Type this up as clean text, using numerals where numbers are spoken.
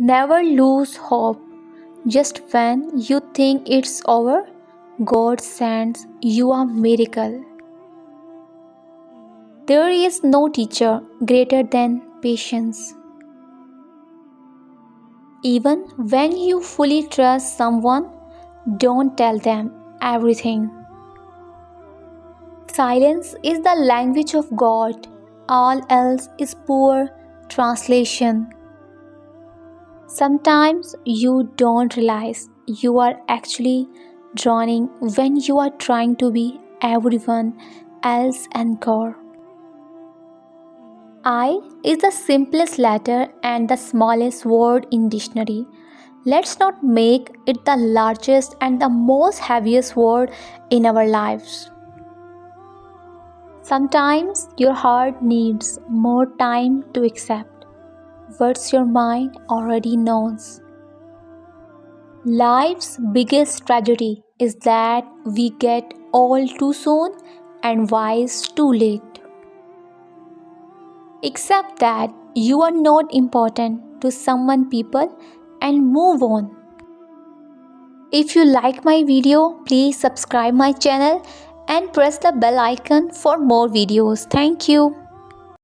Never lose hope. Just when you think it's over, God sends you a miracle. There is no teacher greater than patience. Even when you fully trust someone, don't tell them everything. Silence is the language of God, all else is poor translation. Sometimes you don't realize you are actually drowning when you are trying to be everyone else anchor. I is the simplest letter and the smallest word in dictionary. Let's not make it the largest and the most heaviest word in our lives. Sometimes your heart needs more time to accept what your mind already knows. Life's biggest tragedy is that we get old too soon and wise too late. Accept that you are not important to someone people and move on. If you like my video, please subscribe my channel and press the bell icon for more videos. Thank you.